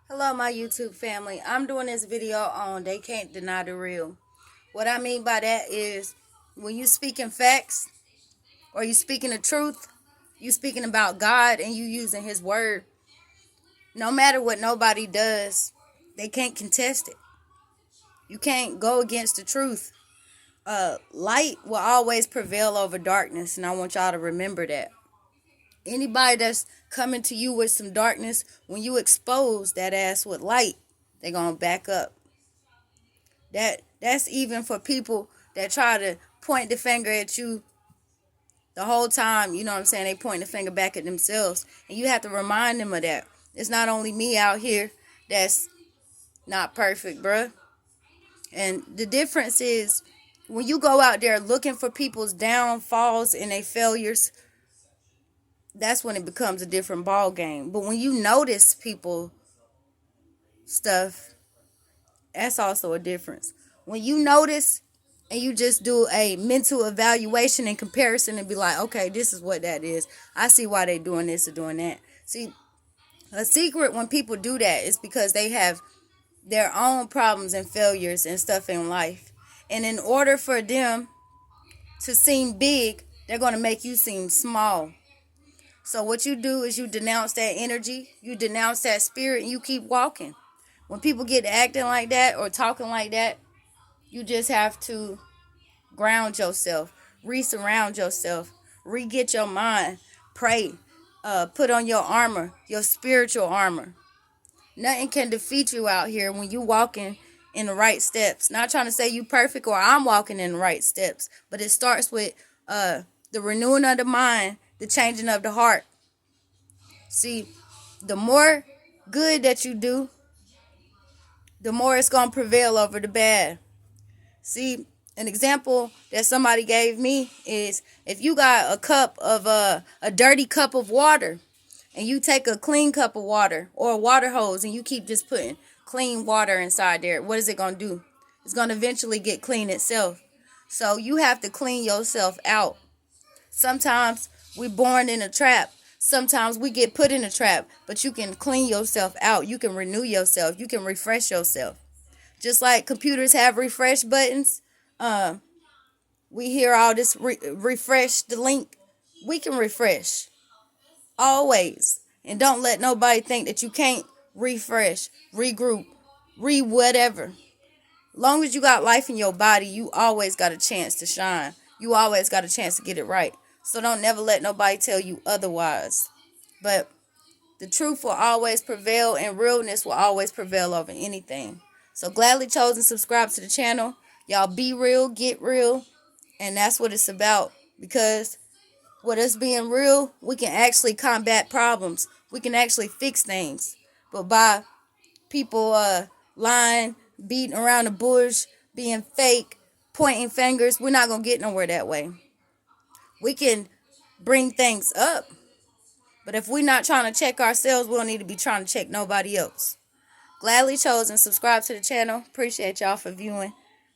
Hello, my YouTube family. I'm doing this video on They Can't Deny the Real. What I mean by that is when you speaking facts or you speaking the truth, you speaking about God and you using his word, no matter what nobody does, they can't contest it. You can't go against the truth. Light will always prevail over darkness, and I want y'all to remember that. Anybody that's coming to you with some darkness, when you expose that ass with light, they're going to back up. That's even for people that try to point the finger at you the whole time. You know what I'm saying? They point the finger back at themselves. And you have to remind them of that. It's not only me out here that's not perfect, bruh. And the difference is when you go out there looking for people's downfalls and their failures, that's when it becomes a different ball game. But when you notice people stuff, that's also a difference. When you notice and you just do a mental evaluation and comparison and be like, okay, this is what that is. I see why they doing this or doing that. See, a secret when people do that is because they have their own problems and failures and stuff in life. And in order for them to seem big, they're going to make you seem small. So what you do is you denounce that energy, you denounce that spirit, and you keep walking. When people get acting like that or talking like that, you just have to ground yourself, re-surround yourself, re-get your mind, pray, put on your armor, your spiritual armor. Nothing can defeat you out here when you walking in the right steps. Not trying to say you perfect or I'm walking in the right steps, but it starts with the renewing of the mind, the changing of the heart. See, the more good that you do, the more it's going to prevail over the bad. See, an example that somebody gave me is if you got a cup of a dirty cup of water and you take a clean cup of water or a water hose and you keep just putting clean water inside there, what is it going to do? It's going to eventually get clean itself. So you have to clean yourself out. Sometimes we're born in a trap. Sometimes we get put in a trap, but you can clean yourself out. You can renew yourself. You can refresh yourself. Just like computers have refresh buttons, we hear all this refresh the link. We can refresh always. And don't let nobody think that you can't refresh, regroup, whatever. Long as you got life in your body, you always got a chance to shine. You always got a chance to get it right. So don't never let nobody tell you otherwise. But the truth will always prevail and realness will always prevail over anything. So gladly chosen, subscribe to the channel. Y'all be real, get real. And that's what it's about. Because with us being real, we can actually combat problems. We can actually fix things. But by people lying, beating around the bush, being fake, pointing fingers, we're not going to get nowhere that way. We can bring things up. But if we're not trying to check ourselves, we don't need to be trying to check nobody else. Gladly chosen. Subscribe to the channel. Appreciate y'all for viewing.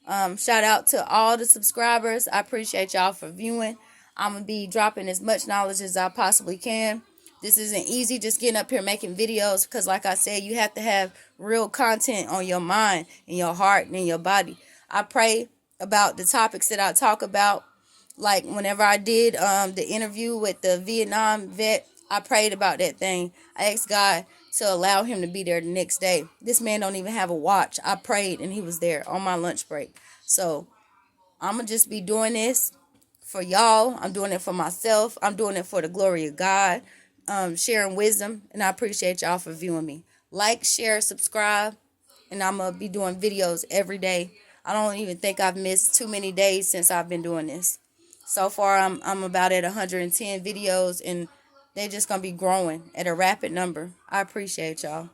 Shout out to all the subscribers. I appreciate y'all for viewing. I'm going to be dropping as much knowledge as I possibly can. This isn't easy just getting up here making videos because like I said, you have to have real content on your mind and your heart and in your body. I pray about the topics that I talk about. Like whenever I did the interview with the Vietnam vet, I prayed about that thing. I asked God to allow him to be there the next day. This man don't even have a watch. I prayed and he was there on my lunch break. So I'm going to just be doing this for y'all. I'm doing it for myself. I'm doing it for the glory of God. Sharing wisdom. And I appreciate y'all for viewing me. Like, share, subscribe. And I'm going to be doing videos every day. I don't even think I've missed too many days since I've been doing this. So far, I'm about at 110 videos, and they're just going to be growing at a rapid number. I appreciate y'all.